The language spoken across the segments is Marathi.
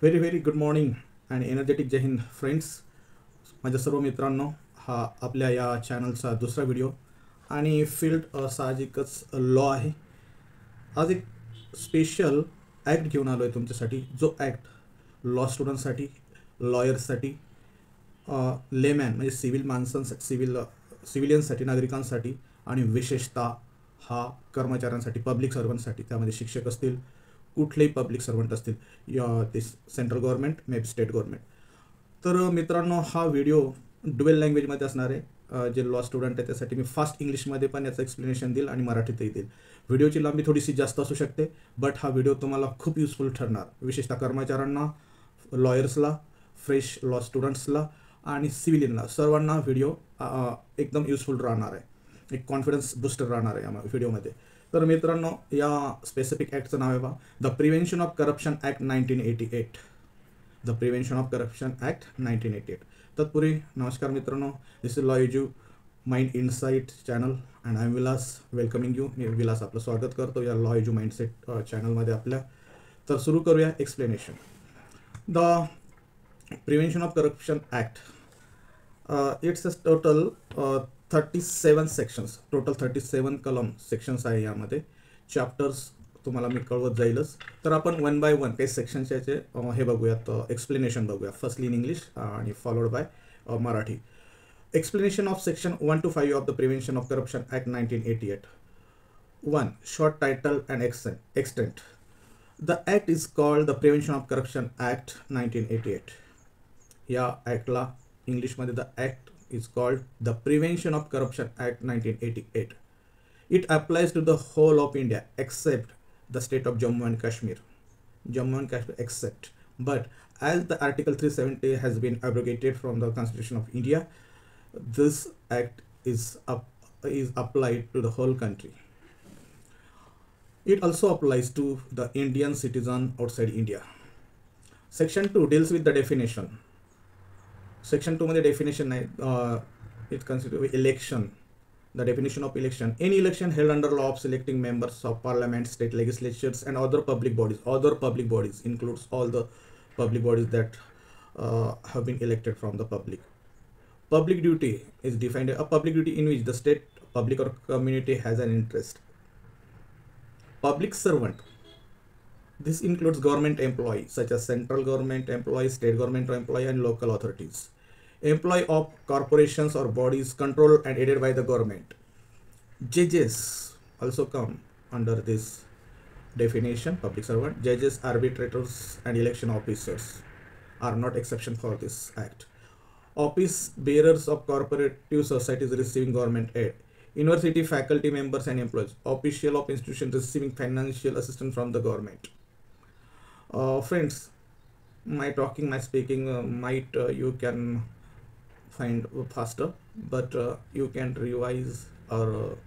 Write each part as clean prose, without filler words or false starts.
व्हेरी गुड मॉर्निंग आणि एनर्जेटिक जय हिंद फ्रेंड्स. माझ्या सर्व मित्रांनो, हा आपल्या या चॅनलचा दुसरा व्हिडिओ आणि फील्ड साहजिकच लॉ आहे. आज एक स्पेशल ॲक्ट घेऊन आलो आहे तुमच्यासाठी, जो ॲक्ट लॉ स्टुडंटसाठी, लॉयर्ससाठी, लेमॅन म्हणजे सिव्हिल माणसांसाठी, सिव्हिलियन्ससाठी, नागरिकांसाठी आणि विशेषतः हा कर्मचाऱ्यांसाठी, पब्लिक सर्वंटसाठी. त्यामध्ये शिक्षक असतील, कुठलेही पब्लिक सर्वंट असतील, या ते central government may be state government. तर मित्रांनो, हा व्हिडिओ ड्युएल लँग्वेजमध्ये असणार आहे. जे लॉ स्टुडंट आहे त्यासाठी मी फास्ट इंग्लिशमध्ये पण याचं एक्सप्लेनेशन देईल आणि मराठीतही देईल. व्हिडिओची लांबी थोडीशी जास्त असू शकते, बट हा व्हिडिओ तुम्हाला खूप युजफुल ठरणार, विशेषतः कर्मचाऱ्यांना, लॉयर्सला, फ्रेश लॉ स्टुडंट्सला आणि सिव्हिलियनला, सर्वांना व्हिडिओ एकदम युजफुल राहणार आहे. एक कॉन्फिडन्स बूस्टर राहणार आहे या व्हिडिओमध्ये. तर मित्रांनो, या स्पेसिफिक ॲक्टचं नाव आहे बा the prevention of corruption act 1988. The prevention of corruption act 1988. तत्पूर्वी नमस्कार मित्रांनो, this is law edu mind insight channel and I am Vilas welcoming you. मी विलास आपलं स्वागत करतो या लॉ एज्यू माइंडसेट चॅनलमध्ये आपल्या. तर सुरू करूया explanation. The prevention of corruption act, it's a total 37 sections, total 37 कलम सेक्शन्स आहे यामध्ये. चॅप्टर्स तुम्हाला मी कळवत जाईलच. तर आपण वन बाय वन काही सेक्शनचे हे बघूयात, एक्सप्लेनेशन बघूया. फर्स्टली इन इंग्लिश आणि followed by Marathi. Explanation of section 1 to 5 of the Prevention of Corruption Act 1988. 1. Short title and extent. The act is called the Prevention of Corruption Act 1988. या ॲक्टला इंग्लिशमध्ये the act is called the Prevention of Corruption Act 1988. It applies to the whole of India except the state of Jammu and Kashmir. Jammu and Kashmir except. But as the Article 370 has been abrogated from the Constitution of India, this act is applied to the whole country. It also applies to the Indian citizen outside India. Section 2 deals with the definition. Section 2 मध्ये definition आहे. It considers election. The definition of election: any election held under law of selecting members of parliament, state legislatures and other public bodies. Other public bodies includes all the public bodies that have been elected from the public. Public duty is defined a public duty in which the state, public or community has an interest. Public servant, this includes government employees such as central government employees, state government employee and local authorities. Employee of corporations or bodies controlled and aided by the government. Judges also come under this definition. Public servant, judges, arbitrators and election officers are not exception for this act. Office bearers of cooperative societies receiving government aid. University faculty members and employees. Official of institutions receiving financial assistance from the government. Friends, my talking, my speaking might you can find faster, but you can revise or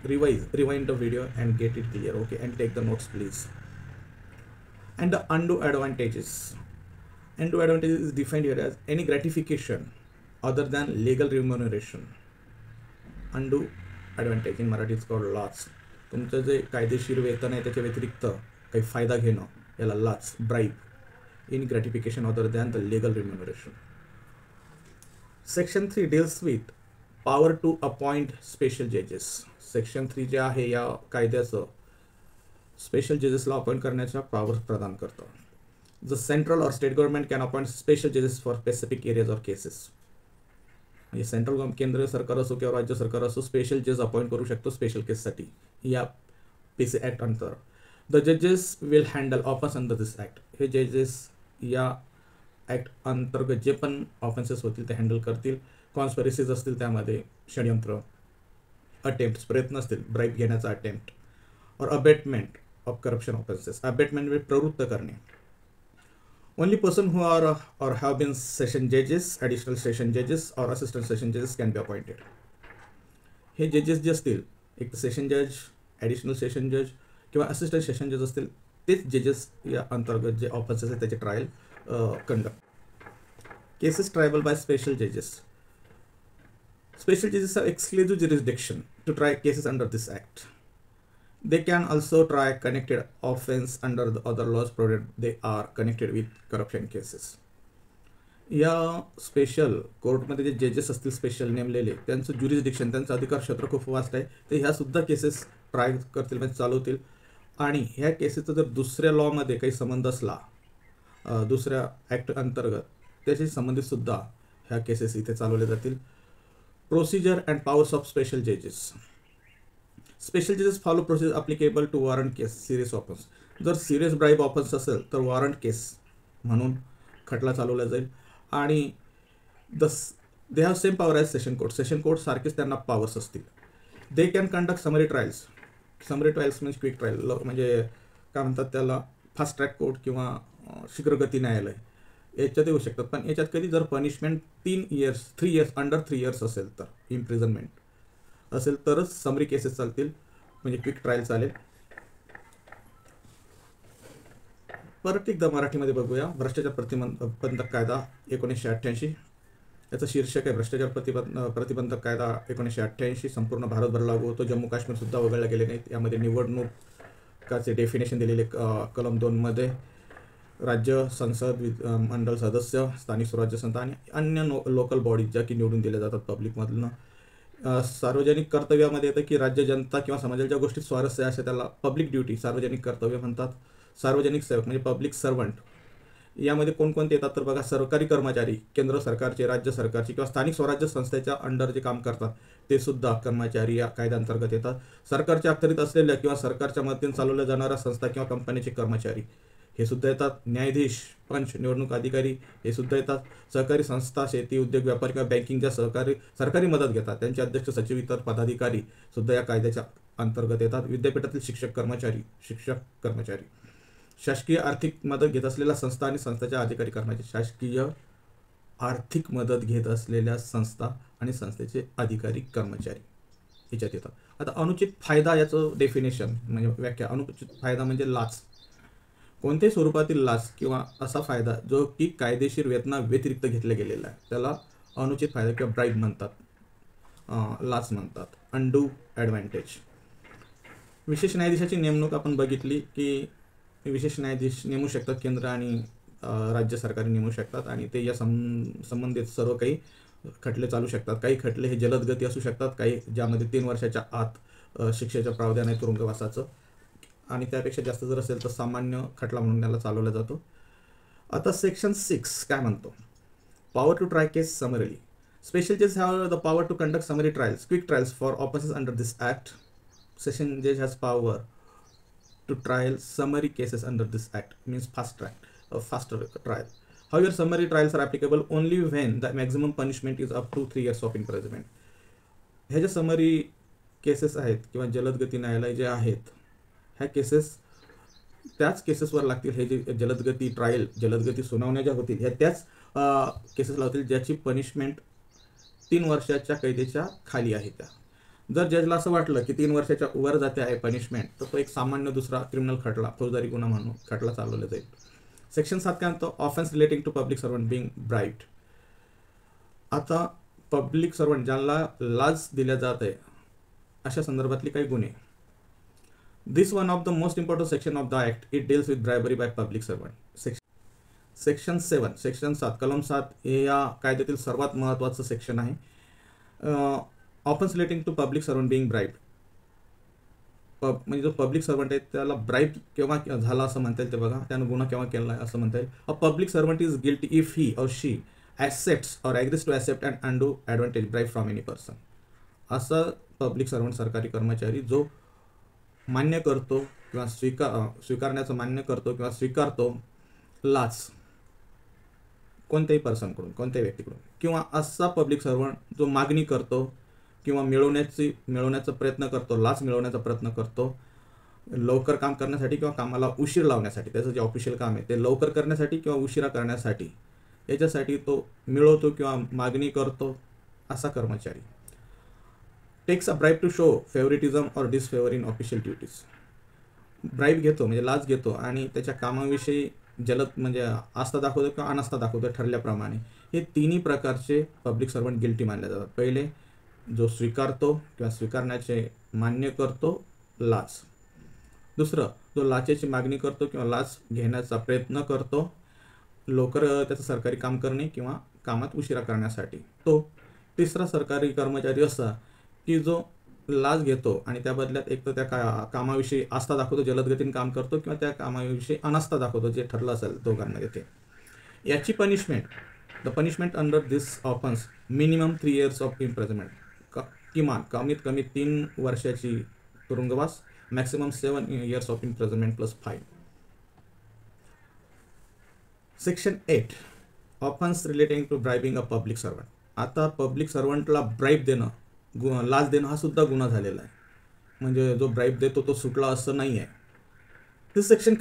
rewind the video and get it clear, okay, and take the notes please. And the undue advantages. Undue advantage is defined here as any gratification other than legal remuneration. Undue advantage in Marathi is called लाच. तुमचं जे कायदेशीर वेतन आहे त्याच्या व्यतिरिक्त काही फायदा घेणं याला लाच, bribe. Any gratification other than the legal remuneration. Section 3 deals with power to appoint special judges. Section 3 जे आहे या कायद्याचं स्पेशल जजेसला अपॉइंट करण्याच्या पॉवर प्रदान करतं. The central or state government can appoint special judges for specific areas or cases. म्हणजे सेंट्रल केंद्र सरकार असो किंवा राज्य सरकार असो, स्पेशल जज अपॉइंट करू शकतो स्पेशल केससाठी या PC ॲक्ट अंतर. द जजेस will handle offence under this act. हे जजेस या ॲक्ट अंतर्गत जे पण ऑफेन्सेस होतील ते हँडल करतील. कॉन्स्पिरसीज असतील त्यामध्ये, षडयंत्र, अटेम्प्ट, प्रयत्न असतील ब्राईब घेण्याचा अटेम्प्ट, और abetment of corruption offences. Abetment म्हणजे प्रवृत्त करणे. Only person who are or have been session judges, additional session judges or assistant session judges can be appointed. हे जजेस जे असतील, एक सेशन जज, ॲडिशनल सेशन जज किंवा असिस्टंट सेशन जज असतील, तेच जजेस या अंतर्गत जे ऑफेन्सेस आहेत त्याचे trial conduct. Cases tribal by special जजेस. Special judges have exclusive jurisdiction to try cases under this act. They can also try connected offense under the other laws provided they are connected with corruption cases. या स्पेशल कोर्टमध्ये जे जजेस असतील स्पेशल नेमलेले त्यांचं ज्युरिस्डिक्शन त्यांचं अधिकार क्षेत्र खूप वास्ट आहे. ते ह्यासुद्धा केसेस ट्राय करतील म्हणजे चालवतील. आणि ह्या केसेसचा जर दुसऱ्या लॉमध्ये काही संबंध असला दुसऱ्या ॲक्ट अंतर्गत त्याच्याशी संबंधितसुद्धा ह्या केसेस इथे चालवल्या जातील. Procedure and powers of special जजेस. स्पेशल जजेस follow procedure applicable to warrant case serious offence. जर सिरियस ब्राईब ऑफन्स असेल तर वॉरंट केस म्हणून खटला चालवला जाईल. आणि they have same power as session court. Session court सारखेच त्यांना पॉवर्स असतील. They can conduct summary trials. Summary trials म्हणजे क्विक ट्रायल म्हणजे काय म्हणतात त्याला फास्ट ट्रॅक कोर्ट किंवा शीघ्रगती न्यायालय याच्यात येऊ शकतात. पण याच्यात कधी जर punishment 3 years 3 years under 3 years असेल तर इम्प्रिझनमेंट असेल तरच समरी केसेस चालतील म्हणजे क्विक ट्रायल चालेल. परत एकदा मराठीमध्ये बघूया. भ्रष्टाचार प्रतिबंधक कायदा 1988. याचं शीर्षक आहे भ्रष्टाचार प्रतिबंधक कायदा 1988 संपूर्ण भारतभर लागू होतो. जम्मू काश्मीरसुद्धा वगळला गेले नाहीत. यामध्ये निवडणुकाचे डेफिनेशन दिलेले कलम 2 मध्ये राज्य संसद मंडळ सदस्य स्थानिक स्वराज्य संस्था आणि अन्य लोकल बॉडीज ज्या की निवडून दिल्या जातात पब्लिकमधनं. सार्वजनिक कर्तव्यामध्ये येतं की राज्य जनता किंवा समाजाच्या ज्या गोष्टीत स्वारस्य असे त्याला पब्लिक ड्युटी सार्वजनिक कर्तव्य म्हणतात. सार्वजनिक सेवक म्हणजे पब्लिक सर्वंट यामध्ये कोणकोणते येतात तर बघा सरकारी कर्मचारी केंद्र सरकारचे राज्य सरकारचे किंवा स्थानिक स्वराज्य संस्थेच्या अंडर जे काम करतात ते सुद्धा कर्मचारी या कायद्याअंतर्गत येतात. सरकारच्या अखत्यारीत असलेल्या किंवा सरकारच्या मदतीने चालवल्या जाणाऱ्या संस्था किंवा कंपनीचे कर्मचारी हे सुद्धा येतात. न्यायाधीश पंच निवडणूक अधिकारी हे सुद्धा येतात. सहकारी संस्था शेती उद्योग व्यापार किंवा बँकिंग ज्या सरकारी मदत घेतात त्यांचे अध्यक्ष सचिव इतर पदाधिकारी सुद्धा या कायद्याच्या अंतर्गत येतात. विद्यापीठातील शिक्षक कर्मचारी शासकीय आर्थिक मदत घेत असलेल्या संस्था आणि संस्थेच्या अधिकारी कर्मचारी. शासकीय आर्थिक मदत घेत असलेल्या संस्था आणि संस्थेचे अधिकारी कर्मचारी याच्यात येतात. आता अनुचित फायदा याचं डेफिनेशन म्हणजे व्याख्या. अनुचित फायदा म्हणजे लाच. कोणत्याही स्वरूपातील लाच किंवा असा फायदा जो की कायदेशीर वेतना व्यतिरिक्त घेतला गेलेला आहे त्याला अनुचित फायदा किंवा ब्राईब म्हणतात, लाच म्हणतात. Undo advantage. विशेष न्यायाधीशाची नेमणूक आपण बघितली की विशेष न्यायाधीश नेमू शकतात. केंद्र आणि राज्य सरकारी नेमू शकतात आणि ते या संबंधित सर्व काही खटले चालू शकतात. काही खटले हे जलदगती असू शकतात, काही ज्यामध्ये 3 वर्षाच्या आत शिक्षेच्या प्रावधान आहे तुरुंगवासाचं आणि त्यापेक्षा जास्त जर असेल तर सामान्य खटला म्हणून त्याला चालवला जातो. आता सेक्शन 6 काय म्हणतो? Power to try case summarily. Special जजेस have the power to conduct summary trials quick trials for offences under this act. Session जज has power to trial summary cases under this act means faster trial. However, summary trials are applicable only when the maximum punishment is up to 3 years of imprisonment. हे जे समरी केसेस आहेत किंवा जलदगती न्यायालय जे आहेत ह्या केसेस त्याच केसेसवर लागतील. हे जे जलदगती ट्रायल जलदगती सुनावण्या ज्या होतील ह्या त्याच केसेसला होतील ज्याची पनिशमेंट 3 वर्षाच्या कैदेच्या खाली आहे. त्या जर जजला असं वाटलं की 3 वर्षाच्या वर जाते आहे पनिशमेंट तर तो एक सामान्य दुसरा क्रिमिनल खटला फौजदारी गुन्हा म्हणून खटला चालवला जाईल. सेक्शन 7 काय म्हणतो? Offence relating to public servant being bribed. आता पब्लिक सर्वंट ज्यांना लाच दिल्या जात आहे अशा संदर्भातली काही गुन्हे. This one of the most important section of the act. It deals with bribery by public servant. Section 7 कलम 7 हे या कायद्यातील सर्वात महत्त्वाचं सेक्शन आहे. Offence relating to public servant being bribe. म्हणजे जो पब्लिक सर्वंट आहे त्याला ब्राईब केव्हा झाला असं म्हणता येईल ते बघा. त्यानं गुन्हा केव्हा केला आहे असं म्हणता येईल. A public servant is guilty if he or she accepts or agrees to accept and undue advantage bribe from any person. असा पब्लिक सर्वंट सरकारी कर्मचारी जो मान्य करतो किंवा स्वीकारण्याचं मान्य करतो किंवा स्वीकारतो लाच कोणत्याही पर्सनकडून कोणत्याही व्यक्तीकडून, किंवा असा पब्लिक सर्वंट जो मागणी करतो किंवा मिळवण्याचा प्रयत्न करतो, लाच मिळवण्याचा प्रयत्न करतो लवकर काम करण्यासाठी किंवा कामाला उशीर लावण्यासाठी. त्याचं जे ऑफिशियल काम आहे ते लवकर करण्यासाठी किंवा उशिरा करण्यासाठी याच्यासाठी तो मिळवतो किंवा मागणी करतो असा कर्मचारी. Takes a bribe to show favouritism और disfavour in official duties. Bribe घेतो म्हणजे लाच घेतो आणि त्याच्या कामाविषयी म्हणजे आस्था दाखवतो किंवा अनास्था दाखवतो ठरल्याप्रमाणे. हे तिन्ही प्रकारचे पब्लिक सर्वंट गिल्टी मानले जातात. पहिले जो स्वीकारतो किंवा स्वीकारण्याचे मान्य करतो लाच, दुसरं, जो लाचेची मागणी करतो किंवा लाच घेण्याचा प्रयत्न करतो लवकर त्याचं सरकारी काम करणे किंवा कामात उशिरा करण्यासाठी, तो. तिसरा सरकारी कर्मचारी असा की जो लाच घेतो आणि त्या बदल्यात एक तर त्या कामाविषयी आस्था दाखवतो, जलद गतीने काम करतो, किंवा त्या कामाविषयी अनास्था दाखवतो, जे ठरलं असेल दोघांमध्ये ते. याची punishment, the punishment under this offence minimum 3 years of imprisonment, किमान कमीत कमी 3 वर्षाची तुरुंगवास, maximum 7 years of imprisonment plus fine. Section 8, offence relating to bribing a public servant. आता पब्लिक सर्वंटला ब्राईब देणं, लाच देणं हा सुद्धा गुन्हा झालेला आहे. म्हणजे जो ब्राईब देतो तो सुटला असं नाही आहे. दिस सेक्शन